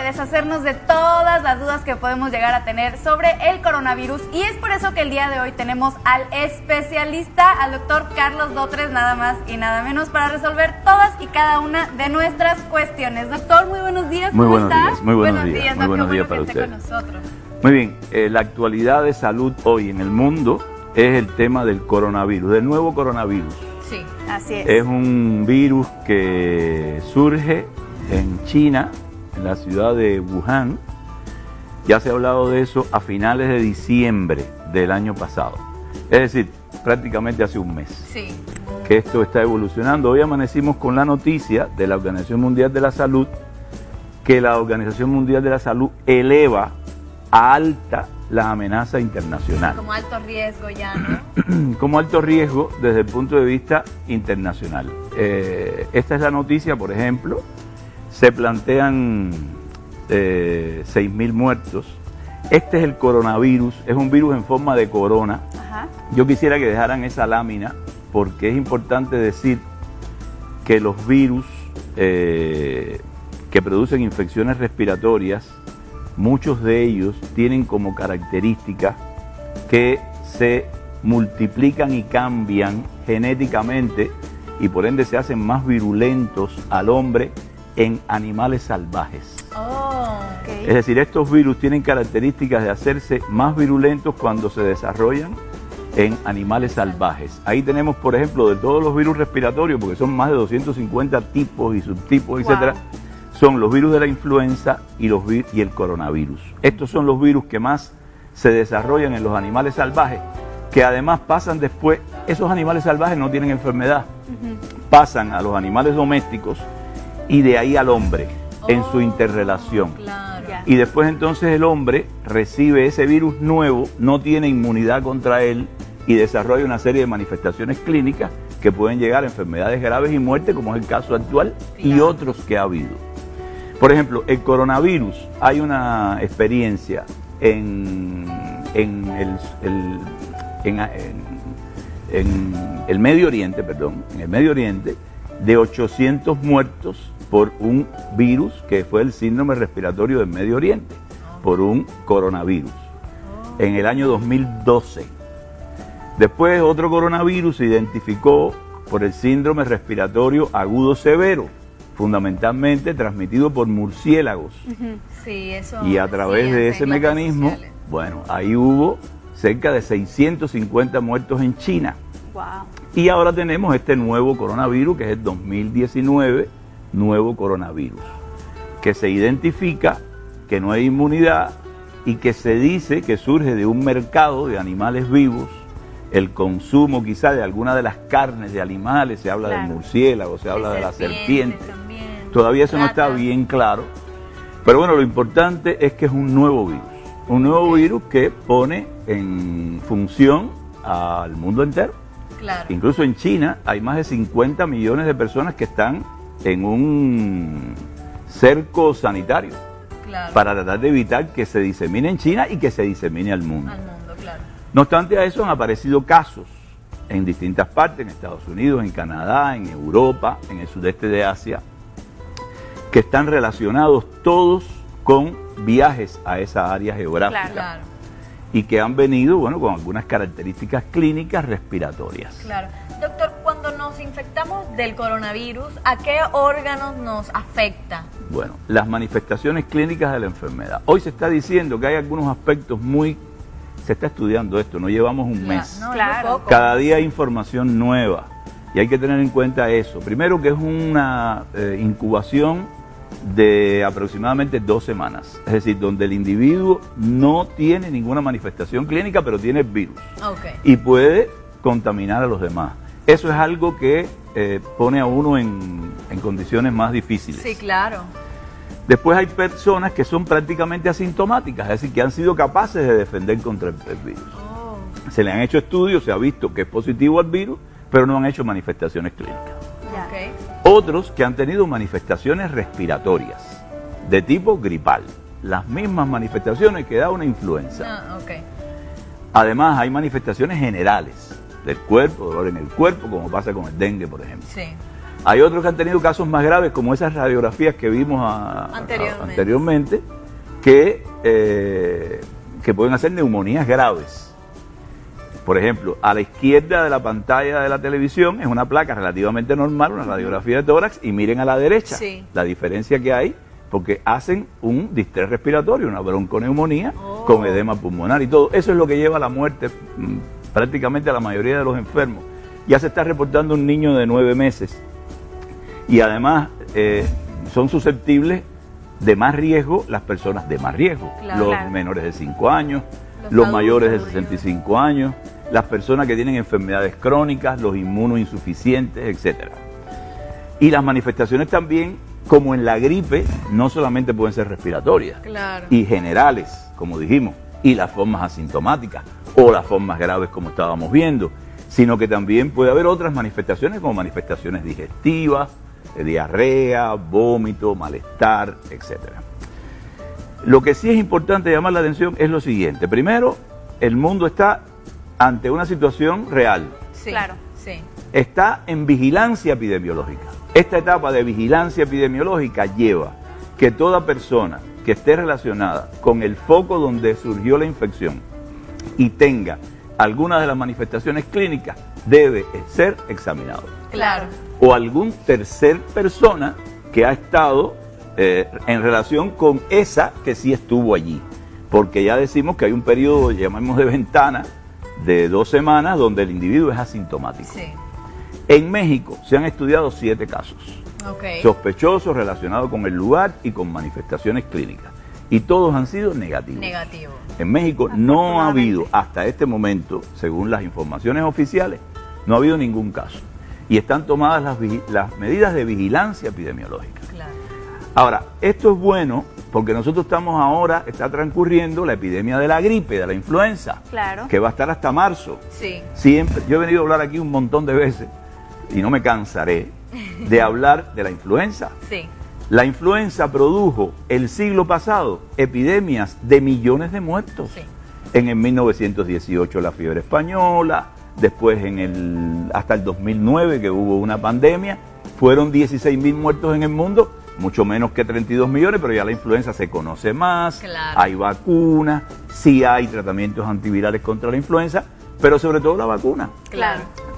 deshacernos de todas las dudas que podemos llegar a tener sobre el coronavirus, y es por eso que el día de hoy tenemos al especialista, al doctor Carlos Dotres, nada más y nada menos, para resolver todas y cada una de nuestras cuestiones. Doctor, muy buenos días, ¿cómo está? Muy buenos días, muy buenos días para usted. Muy bien, la actualidad de salud hoy en el mundo es el tema del coronavirus, del nuevo coronavirus. Sí, así es. Es un virus que surge en China, en la ciudad de Wuhan. Ya se ha hablado de eso a finales de diciembre del año pasado. Es decir, prácticamente hace un mes. Sí. Que esto está evolucionando. Hoy amanecimos con la noticia de la Organización Mundial de la Salud, que la Organización Mundial de la Salud eleva a alta la amenaza internacional. Como alto riesgo ya, ¿no? Como alto riesgo desde el punto de vista internacional. Esta es la noticia, por ejemplo, se plantean 6.000 muertos. Este es el coronavirus, es un virus en forma de corona. Ajá. Yo quisiera que dejaran esa lámina porque es importante decir que los virus que producen infecciones respiratorias, muchos de ellos tienen como característica que se multiplican y cambian genéticamente y por ende se hacen más virulentos al hombre en animales salvajes. Oh, okay. Es decir, estos virus tienen características de hacerse más virulentos cuando se desarrollan en animales salvajes. Ahí tenemos, por ejemplo, de todos los virus respiratorios, porque son más de 250 tipos y subtipos, etcétera, son los virus de la influenza y el coronavirus. Estos son los virus que más se desarrollan en los animales salvajes, que además pasan después, esos animales salvajes no tienen enfermedad, pasan a los animales domésticos y de ahí al hombre en su interrelación. Claro. Y después entonces el hombre recibe ese virus nuevo, no tiene inmunidad contra él y desarrolla una serie de manifestaciones clínicas que pueden llegar a enfermedades graves y muerte, como es el caso actual, y otros que ha habido. Por ejemplo, el coronavirus, hay una experiencia en el Medio Oriente, de 800 muertos por un virus que fue el síndrome respiratorio del Medio Oriente, por un coronavirus, en el año 2012. Después otro coronavirus se identificó por el síndrome respiratorio agudo severo, fundamentalmente transmitido por murciélagos. Sí, eso. Y a través de ese mecanismo, bueno, ahí hubo cerca de 650 muertos en China. Wow. Y ahora tenemos este nuevo coronavirus, que es el 2019, nuevo coronavirus, que se identifica que no hay inmunidad y que se dice que surge de un mercado de animales vivos, el consumo quizá de alguna de las carnes de animales, se habla del murciélago, se habla de la serpiente. Todavía eso no está bien claro, pero bueno, lo importante es que es un nuevo virus que pone en función al mundo entero. Claro. Incluso en China hay más de 50 millones de personas que están en un cerco sanitario para tratar de evitar que se disemine en China y que se disemine al mundo. Claro. No obstante a eso han aparecido casos en distintas partes, en Estados Unidos, en Canadá, en Europa, en el sudeste de Asia, que están relacionados todos con viajes a esa área geográfica. Claro. Y que han venido, bueno, con algunas características clínicas respiratorias. Claro. Doctor, cuando nos infectamos del coronavirus, ¿a qué órganos nos afecta? Bueno, las manifestaciones clínicas de la enfermedad. Hoy se está diciendo que hay algunos aspectos se está estudiando esto, no llevamos un mes. No, claro. Cada día hay información nueva y hay que tener en cuenta eso. Primero que es una incubación de aproximadamente 2 semanas, es decir, donde el individuo no tiene ninguna manifestación clínica, pero tiene el virus y puede contaminar a los demás. Eso es algo que pone a uno en condiciones más difíciles. Sí, claro. Después hay personas que son prácticamente asintomáticas, es decir, que han sido capaces de defender contra el virus. Se le han hecho estudios, se ha visto que es positivo al virus, pero no han hecho manifestaciones clínicas. Otros que han tenido manifestaciones respiratorias de tipo gripal, las mismas manifestaciones que da una influenza. Además hay manifestaciones generales del cuerpo, dolor en el cuerpo, como pasa con el dengue, por ejemplo. Hay otros que han tenido casos más graves, como esas radiografías que vimos anteriormente que pueden hacer neumonías graves. Por ejemplo, a la izquierda de la pantalla de la televisión es una placa relativamente normal, una radiografía de tórax, y miren a la derecha la diferencia que hay, porque hacen un distrés respiratorio, una bronconeumonía con edema pulmonar y todo. Eso es lo que lleva a la muerte prácticamente a la mayoría de los enfermos. Ya se está reportando un niño de 9 meses y además son susceptibles de más riesgo las personas de más riesgo, los menores de 5 años, los mayores de 65 años, las personas que tienen enfermedades crónicas, los inmunoinsuficientes, etcétera. Y las manifestaciones también, como en la gripe, no solamente pueden ser respiratorias y generales, como dijimos, y las formas asintomáticas o las formas graves como estábamos viendo, sino que también puede haber otras manifestaciones como manifestaciones digestivas, diarrea, vómito, malestar, etcétera. Lo que sí es importante llamar la atención es lo siguiente. Primero, el mundo está ante una situación real. Está en vigilancia epidemiológica. Esta etapa de vigilancia epidemiológica lleva que toda persona que esté relacionada con el foco donde surgió la infección y tenga alguna de las manifestaciones clínicas debe ser examinado. O algún tercer persona que ha estado en relación con esa que sí estuvo allí. Porque ya decimos que hay un periodo, llamamos de ventana, de 2 semanas donde el individuo es asintomático. En México se han estudiado 7 casos sospechosos relacionados con el lugar y con manifestaciones clínicas. Y todos han sido negativos. En México no ha habido hasta este momento, según las informaciones oficiales, no ha habido ningún caso. Y están tomadas las medidas de vigilancia epidemiológica. Ahora, esto es bueno porque nosotros está transcurriendo la epidemia de la gripe, de la influenza, que va a estar hasta marzo. Siempre, yo he venido a hablar aquí un montón de veces y no me cansaré de hablar de la influenza. La influenza produjo el siglo pasado epidemias de millones de muertos. En el 1918 la fiebre española, después hasta el 2009 que hubo una pandemia, fueron 16.000 muertos en el mundo, mucho menos que 32 millones, pero ya la influenza se conoce más, hay vacunas, sí hay tratamientos antivirales contra la influenza, pero sobre todo la vacuna.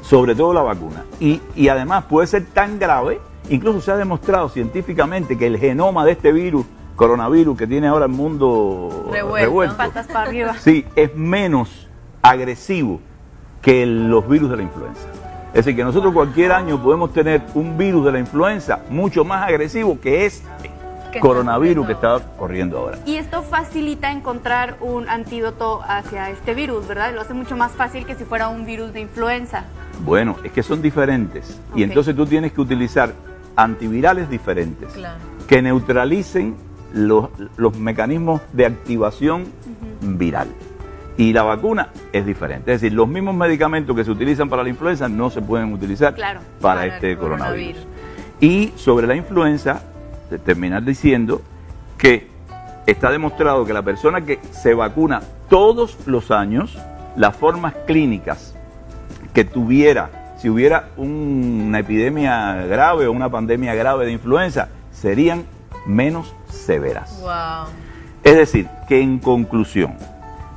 Sobre todo la vacuna. Y además puede ser tan grave, incluso se ha demostrado científicamente que el genoma de este virus, coronavirus, que tiene ahora el mundo revuelto, patas para arriba, es menos agresivo que los virus de la influenza. Es decir, que nosotros cualquier año podemos tener un virus de la influenza mucho más agresivo que este coronavirus que está corriendo ahora. Y esto facilita encontrar un antídoto hacia este virus, ¿verdad? Lo hace mucho más fácil que si fuera un virus de influenza. Bueno, es que son diferentes. Y entonces tú tienes que utilizar antivirales diferentes que neutralicen los mecanismos de activación viral. Y la vacuna es diferente. Es decir, los mismos medicamentos que se utilizan para la influenza no se pueden utilizar para este coronavirus. Y sobre la influenza, terminar diciendo que está demostrado que la persona que se vacuna todos los años, las formas clínicas que tuviera, si hubiera una epidemia grave o una pandemia grave de influenza, serían menos severas. Es decir, que en conclusión,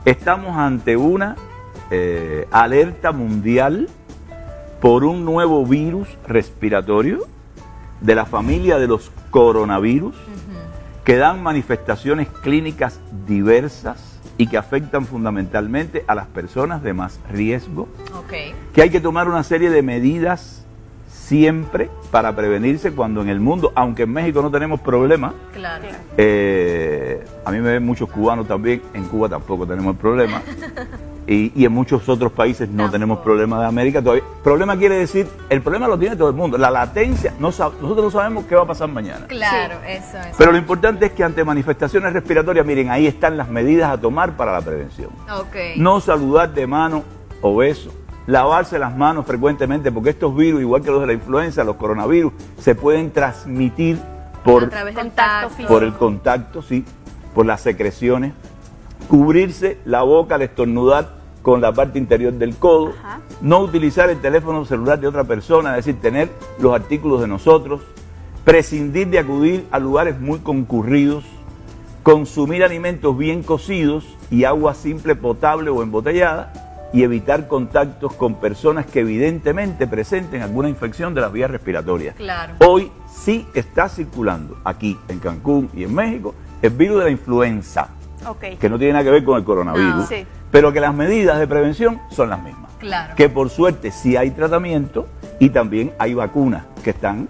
estamos ante una alerta mundial por un nuevo virus respiratorio de la familia de los coronavirus que dan manifestaciones clínicas diversas y que afectan fundamentalmente a las personas de más riesgo, que hay que tomar una serie de medidas siempre para prevenirse cuando en el mundo, aunque en México no tenemos problema, a mí me ven muchos cubanos también, en Cuba tampoco tenemos problema, y en muchos otros países no tenemos problema de América todavía. Problema quiere decir, el problema lo tiene todo el mundo, la latencia, nosotros no sabemos qué va a pasar mañana. Eso. Pero lo importante es que ante manifestaciones respiratorias, miren, ahí están las medidas a tomar para la prevención. No saludar de mano o beso, lavarse las manos frecuentemente, porque estos virus, igual que los de la influenza, los coronavirus, se pueden transmitir por el contacto, por las secreciones. Cubrirse la boca al estornudar con la parte interior del codo, Ajá. no utilizar el teléfono celular de otra persona, es decir, tener los artículos de nosotros, prescindir de acudir a lugares muy concurridos, consumir alimentos bien cocidos y agua simple potable o embotellada y evitar contactos con personas que evidentemente presenten alguna infección de las vías respiratorias. Claro. Hoy sí está circulando aquí en Cancún y en México el virus de la influenza, Ok. que no tiene nada que ver con el coronavirus, No. Sí. pero que las medidas de prevención son las mismas. Claro. Que por suerte sí hay tratamiento y también hay vacunas que están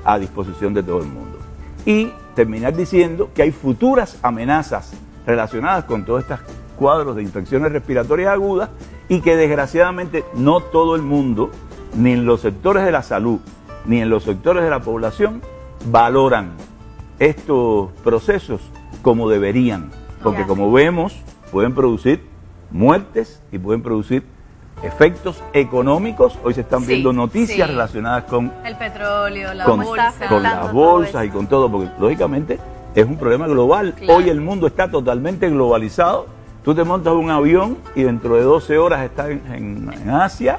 a disposición de todo el mundo. Y terminar diciendo que hay futuras amenazas relacionadas con todos estos cuadros de infecciones respiratorias agudas y que desgraciadamente no todo el mundo, ni en los sectores de la salud, ni en los sectores de la población, valoran estos procesos como deberían, porque Ya. como vemos, pueden producir muertes y pueden producir efectos económicos. Hoy se están Sí, viendo noticias sí. relacionadas con El petróleo, la con, bolsa. con las afectando bolsas todo y con todo, porque lógicamente es un problema global. Claro. Hoy el mundo está totalmente globalizado. Tú te montas un avión y dentro de 12 horas estás en Asia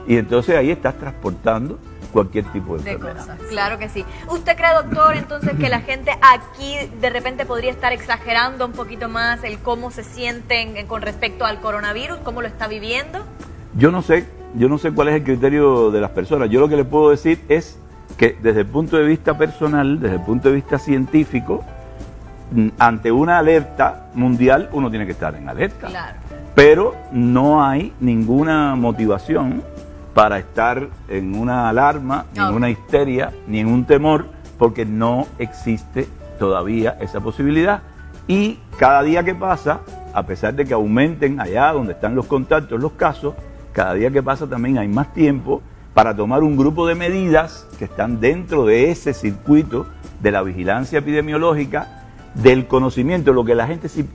y entonces ahí estás transportando cualquier tipo de De enfermedad. cosas, claro que sí. ¿Usted cree, doctor, entonces que la gente aquí de repente podría estar exagerando un poquito más el cómo se sienten con respecto al coronavirus, cómo lo está viviendo? Yo no sé cuál es el criterio de las personas. Yo lo que le puedo decir es que desde el punto de vista personal, desde el punto de vista científico, ante una alerta mundial uno tiene que estar en alerta. Claro. Pero no hay ninguna motivación para estar en una alarma, ni en Ok. una histeria, ni en un temor, porque no existe todavía esa posibilidad. Y cada día que pasa, a pesar de que aumenten allá donde están los contactos, los casos, cada día que pasa también hay más tiempo para tomar un grupo de medidas que están dentro de ese circuito de la vigilancia epidemiológica, del conocimiento, lo que la gente sí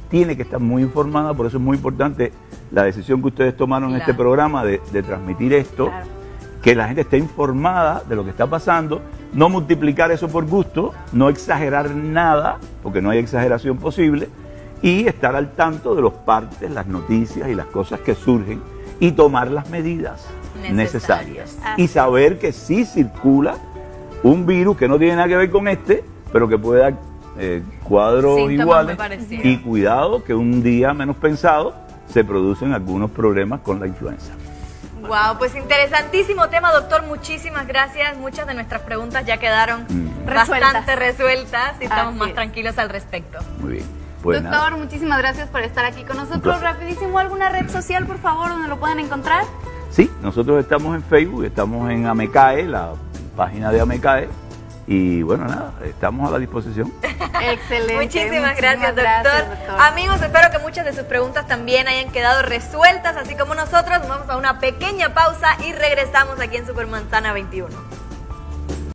tiene que estar muy informada. Por eso es muy importante la decisión que ustedes tomaron en este Claro. programa de transmitir esto, Claro. que la gente esté informada de lo que está pasando, no multiplicar eso por gusto, no exagerar nada, porque no hay exageración posible, y estar al tanto de los partes, las noticias y las cosas que surgen y tomar las medidas necesarias. Así Y es. saber que sí circula un virus que no tiene nada que ver con este, pero que puede dar cuadros Síntomas iguales. muy parecidos. Y cuidado que un día menos pensado se producen algunos problemas con la influenza. Wow, pues interesantísimo tema, doctor. Muchísimas gracias. Muchas de nuestras preguntas ya quedaron bastante resueltas y estamos Así más es. tranquilos al respecto. Muy bien. Pues Doctor, nada. muchísimas gracias por estar aquí con Un nosotros. placer. Rapidísimo, ¿alguna red social, por favor, donde lo puedan encontrar? Sí, nosotros estamos en Facebook, estamos en Amecae, la página de Amecae. Y bueno, nada, estamos a la disposición. Excelente. Muchísimas gracias, doctor. Amigos, espero que muchas de sus preguntas también hayan quedado resueltas, así como nosotros. Vamos a una pequeña pausa y regresamos aquí en Supermanzana 21.